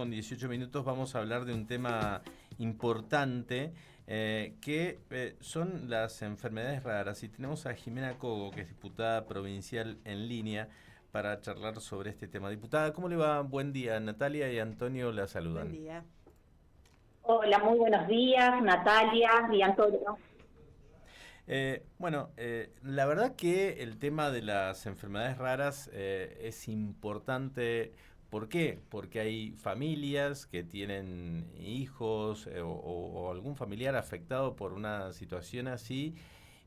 Con 18 minutos vamos a hablar de un tema importante que son las enfermedades raras. Y tenemos a Jimena Cogo, que es diputada provincial en línea, para charlar sobre este tema. Diputada, ¿cómo le va? Buen día. Natalia y Antonio la saludan. Buen día. Hola, muy buenos días, Natalia y Antonio. La verdad que el tema de las enfermedades raras es importante. ¿Por qué? Porque hay familias que tienen hijos o algún familiar afectado por una situación así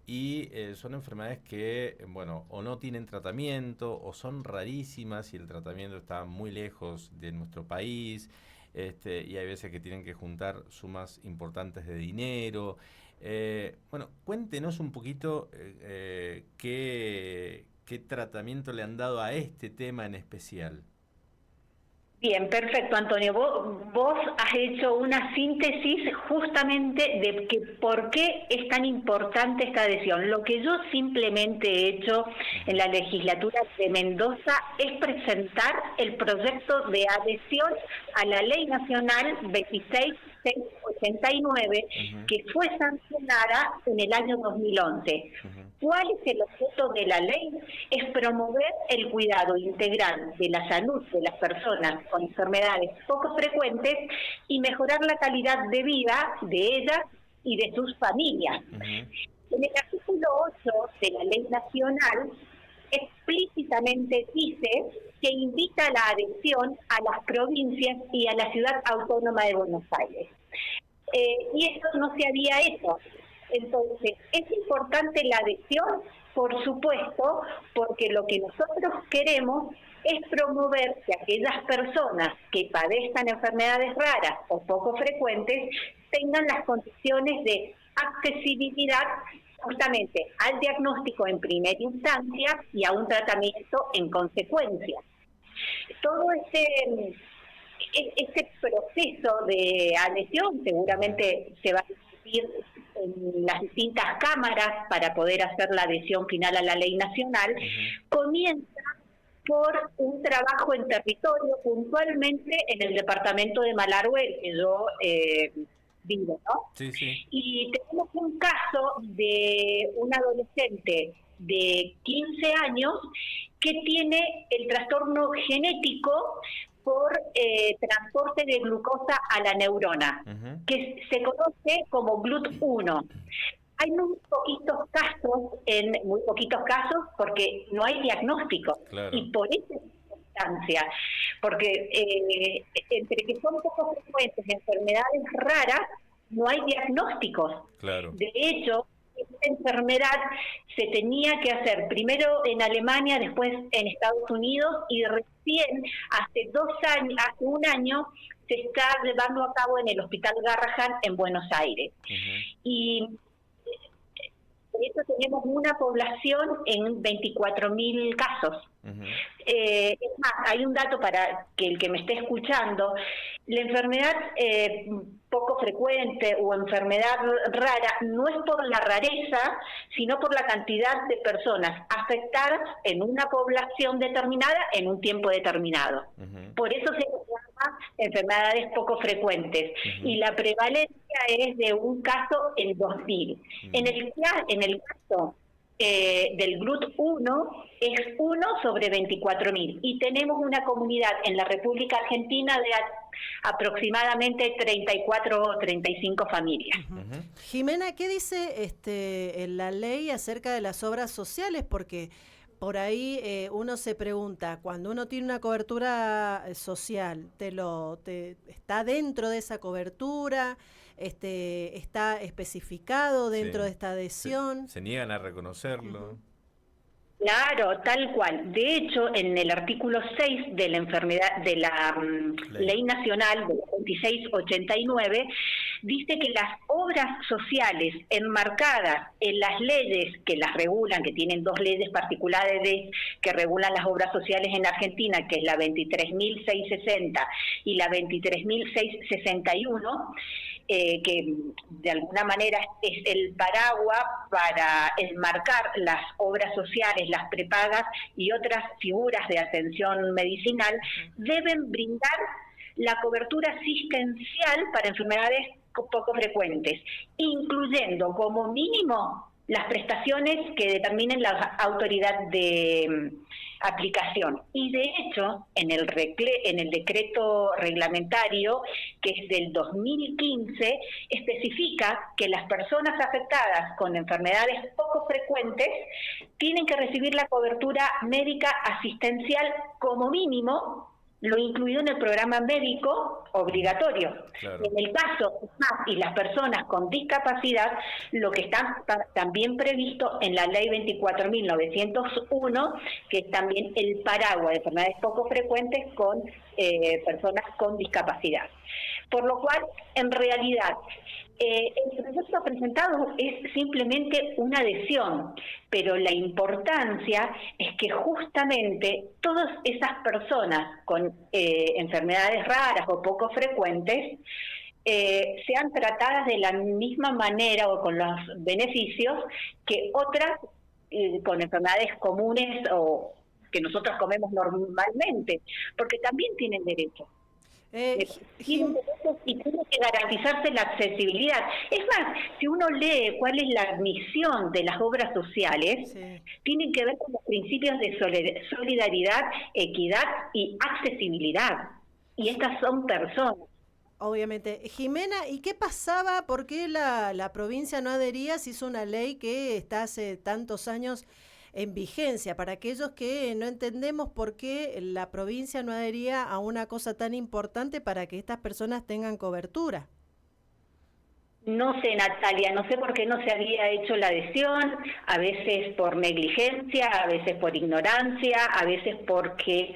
y son enfermedades que, bueno, o no tienen tratamiento o son rarísimas y el tratamiento está muy lejos de nuestro país. Y hay veces que tienen que juntar sumas importantes de dinero. Cuéntenos un poquito qué tratamiento le han dado a este tema en especial. Bien, perfecto, Antonio. Vos has hecho una síntesis justamente de que por qué es tan importante esta adhesión. Lo que yo simplemente he hecho en la legislatura de Mendoza es presentar el proyecto de adhesión a la Ley Nacional 26689, que fue sancionada en el año 2011. ¿Cuál es el objeto de la ley? Es promover el cuidado integral de la salud de las personas con enfermedades poco frecuentes y mejorar la calidad de vida de ellas y de sus familias. En el artículo 8 de la ley nacional explícitamente dice que invita la adhesión a las provincias y a la ciudad autónoma de Buenos Aires. Y eso no se había hecho. Entonces, ¿es importante la adhesión? Por supuesto, porque lo que nosotros queremos es promover que aquellas personas que padezcan enfermedades raras o poco frecuentes tengan las condiciones de accesibilidad justamente al diagnóstico en primera instancia y a un tratamiento en consecuencia. Todo este proceso de adhesión seguramente se va a discutir en las distintas cámaras para poder hacer la adhesión final a la ley nacional. Comienza por un trabajo en territorio, puntualmente en el departamento de Malargüe, que yo vivo, ¿no? Sí, sí. Y tenemos un caso de un adolescente de 15 años que tiene el trastorno genético por transporte de glucosa a la neurona, que se conoce como GLUT1. Hay muy poquitos casos porque no hay diagnóstico. Claro. Y por esa circunstancia, porque entre que son poco frecuentes enfermedades raras, no hay diagnósticos. Claro. De hecho, esta enfermedad se tenía que hacer primero en Alemania, después en Estados Unidos, y recién hace un año se está llevando a cabo en el Hospital Garrahan en Buenos Aires. Y de hecho tenemos una población en 24.000 casos. Es más, hay un dato para que el que me esté escuchando: la enfermedad poco frecuente o enfermedad rara no es por la rareza, sino por la cantidad de personas afectadas en una población determinada en un tiempo determinado. Por eso se llama enfermedades poco frecuentes, y la prevalencia es de un caso en 2.000. En el caso del GLUT1 es 1 sobre 24.000, y tenemos una comunidad en la República Argentina de aproximadamente 34 o 35 familias. Jimena, ¿qué dice en la ley acerca de las obras sociales? Porque por ahí uno se pregunta, cuando uno tiene una cobertura social, ¿está dentro de esa cobertura? ¿Está especificado dentro de esta adhesión? Se niegan a reconocerlo. Claro, tal cual. De hecho, en el artículo 6 de la Ley Nacional de 2689 dice que las obras sociales enmarcadas en las leyes que las regulan, que tienen dos leyes particulares que regulan las obras sociales en Argentina, que es la 23.660 y la 23.661, que de alguna manera es el paraguas para enmarcar las obras sociales, las prepagas y otras figuras de atención medicinal, deben brindar la cobertura asistencial para enfermedades poco frecuentes, incluyendo como mínimo las prestaciones que determinen la autoridad de aplicación. Y de hecho, en el decreto reglamentario, que es del 2015, especifica que las personas afectadas con enfermedades poco frecuentes tienen que recibir la cobertura médica asistencial como mínimo, lo incluido en el programa médico obligatorio. Claro. En el caso y las personas con discapacidad, lo que está también previsto en la ley 24.901, que es también el paraguas de enfermedades poco frecuentes con personas con discapacidad. Por lo cual, en realidad, el proyecto presentado es simplemente una adhesión, pero la importancia es que justamente todas esas personas con enfermedades raras o poco frecuentes sean tratadas de la misma manera o con los beneficios que otras con enfermedades comunes o que nosotros comemos normalmente, porque también tienen derecho. Tienen derechos y tiene que garantizarse la accesibilidad. Es más, si uno lee cuál es la misión de las obras sociales, tienen que ver con los principios de solidaridad, equidad y accesibilidad. Y estas son personas. Obviamente. Jimena, ¿y qué pasaba? ¿Por qué la provincia no adhería? Se hizo una ley que está hace tantos años en vigencia. Para aquellos que no entendemos por qué la provincia no adhería a una cosa tan importante para que estas personas tengan cobertura. No sé, Natalia, no sé por qué no se había hecho la adhesión, a veces por negligencia, a veces por ignorancia, a veces porque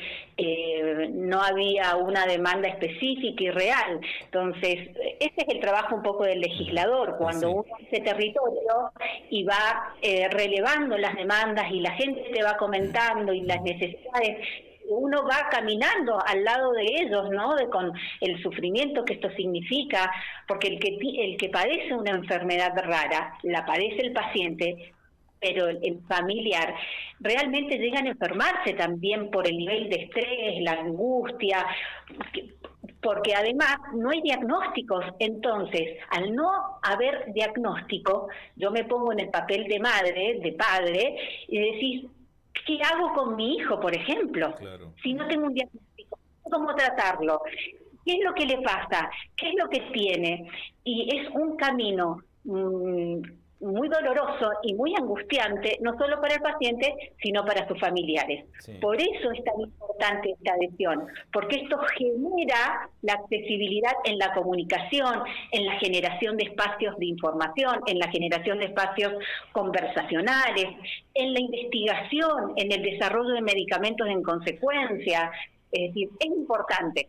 no había una demanda específica y real. Entonces, ese es el trabajo un poco del legislador, cuando uno hace territorio y va relevando las demandas y la gente te va comentando y las necesidades, uno va caminando al lado de ellos, ¿no? Con el sufrimiento que esto significa, porque el que padece una enfermedad rara, la padece el paciente, pero el familiar, realmente llegan a enfermarse también por el nivel de estrés, la angustia, porque además no hay diagnósticos. Entonces, al no haber diagnóstico, yo me pongo en el papel de madre, de padre, y decís, ¿qué hago con mi hijo, por ejemplo? Claro. Si no tengo un diagnóstico, ¿cómo tratarlo? ¿Qué es lo que le pasa? ¿Qué es lo que tiene? Y es un camino muy doloroso y muy angustiante, no solo para el paciente, sino para sus familiares. Sí. Por eso es tan importante esta adhesión, porque esto genera la accesibilidad en la comunicación, en la generación de espacios de información, en la generación de espacios conversacionales, en la investigación, en el desarrollo de medicamentos en consecuencia. Es decir, es importante.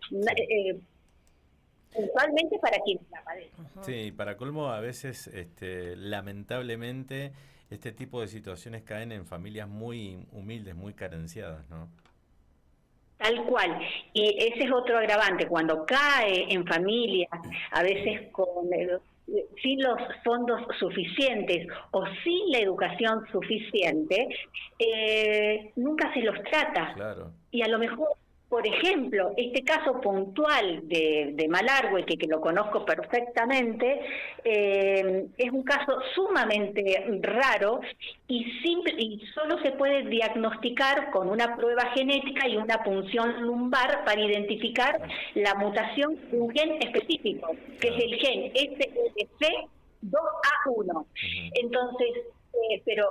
Principalmente para quienes la padecen. Sí, para colmo, a veces, lamentablemente, este tipo de situaciones caen en familias muy humildes, muy carenciadas, ¿no? Tal cual. Y ese es otro agravante. Cuando cae en familias, a veces sin los fondos suficientes o sin la educación suficiente, nunca se los trata. Claro. Y a lo mejor, por ejemplo, este caso puntual de Malargüe, que lo conozco perfectamente, es un caso sumamente raro y solo se puede diagnosticar con una prueba genética y una punción lumbar para identificar la mutación de un gen específico, que es el gen SLC2A1. Entonces, pero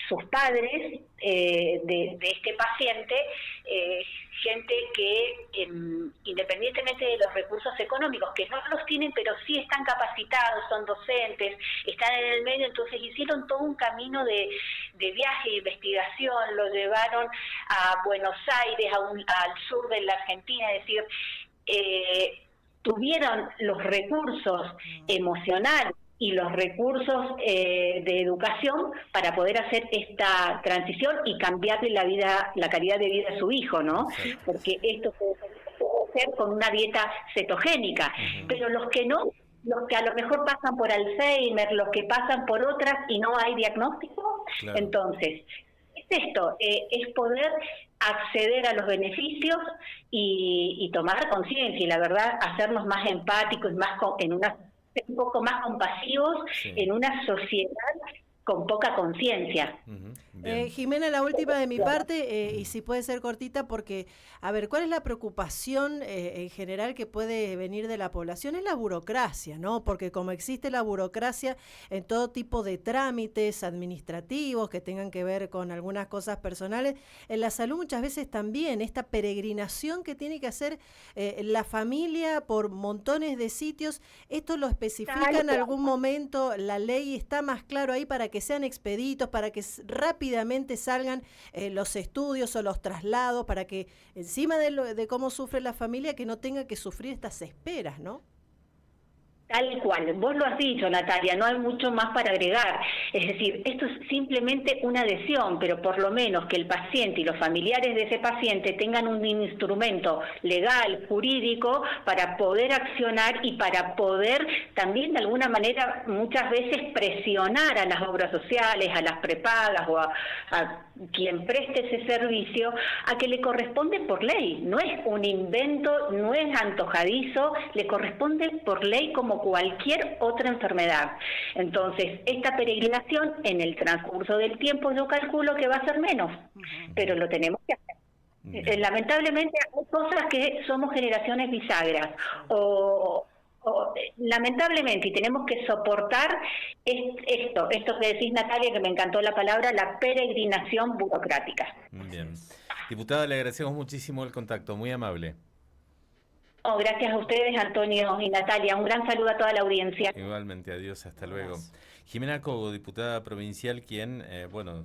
sus padres de este paciente, gente que independientemente de los recursos económicos, que no los tienen, pero sí están capacitados, son docentes, están en el medio, entonces hicieron todo un camino de viaje e investigación, lo llevaron a Buenos Aires, al sur de la Argentina, es decir, tuvieron los recursos emocionales y los recursos de educación para poder hacer esta transición y cambiarle la calidad de vida a su hijo, ¿no? Porque esto puede ser con una dieta cetogénica, pero los que no, los que a lo mejor pasan por Alzheimer, los que pasan por otras y no hay diagnóstico, entonces, es esto, es poder acceder a los beneficios y tomar conciencia y la verdad hacernos más empáticos, un poco más compasivos en una sociedad con poca conciencia. Jimena, la última de mi parte, y si puede ser cortita, porque, a ver, ¿cuál es la preocupación en general que puede venir de la población? Es la burocracia, ¿no? Porque como existe la burocracia en todo tipo de trámites administrativos que tengan que ver con algunas cosas personales, en la salud muchas veces también, esta peregrinación que tiene que hacer la familia por montones de sitios, ¿esto lo especifica en algún momento? ¿La ley está más claro ahí para que sean expeditos, para que rápidamente salgan los estudios o los traslados, para que encima de cómo sufre la familia, que no tenga que sufrir estas esperas, ¿no? Tal cual, vos lo has dicho, Natalia, no hay mucho más para agregar. Es decir, esto es simplemente una adhesión, pero por lo menos que el paciente y los familiares de ese paciente tengan un instrumento legal, jurídico, para poder accionar y para poder también de alguna manera muchas veces presionar a las obras sociales, a las prepagas o a quien preste ese servicio, a que le corresponde por ley. No es un invento, no es antojadizo, le corresponde por ley como cualquier otra enfermedad. Entonces, esta peregrinación en el transcurso del tiempo yo calculo que va a ser menos, pero lo tenemos que hacer. Lamentablemente hay cosas que somos generaciones bisagras o lamentablemente y tenemos que soportar esto que decís, Natalia, que me encantó la palabra, la peregrinación burocrática. Bien. Diputada, le agradecemos muchísimo el contacto, muy amable. Oh, gracias a ustedes, Antonio y Natalia. Un gran saludo a toda la audiencia. Igualmente, adiós, hasta luego. Jimena Cogo, diputada provincial, quien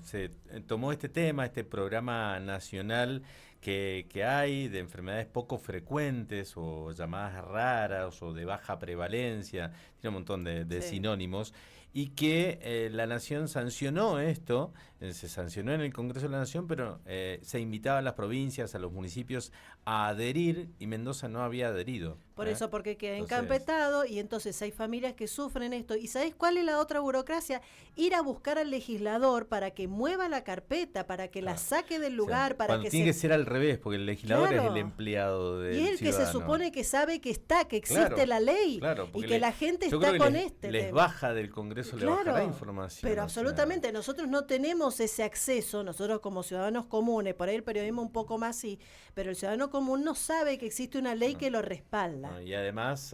se tomó este tema, este programa nacional que hay de enfermedades poco frecuentes o llamadas raras o de baja prevalencia, tiene un montón de sinónimos, y que la Nación sancionó esto, se sancionó en el Congreso de la Nación, pero se invitaba a las provincias, a los municipios a adherir, y Mendoza no había adherido. Por eso, porque queda encampetado, y entonces hay familias que sufren esto. ¿Y sabés cuál es la otra burocracia? Ir a buscar al legislador para que mueva la carpeta, para que la saque del lugar, para que tiene que ser al revés, porque el legislador es el empleado del ciudadano. Y él que se supone que sabe que existe la ley, y que la gente está con les baja del Congreso, le baja la información. Pero absolutamente, nosotros no tenemos ese acceso, nosotros como ciudadanos comunes, por ahí el periodismo un poco más sí, pero el ciudadano común no sabe que existe una ley que lo respalda. Y además,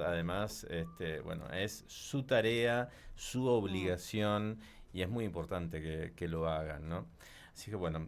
es su tarea, su obligación, y es muy importante que lo hagan, ¿no? Así que bueno,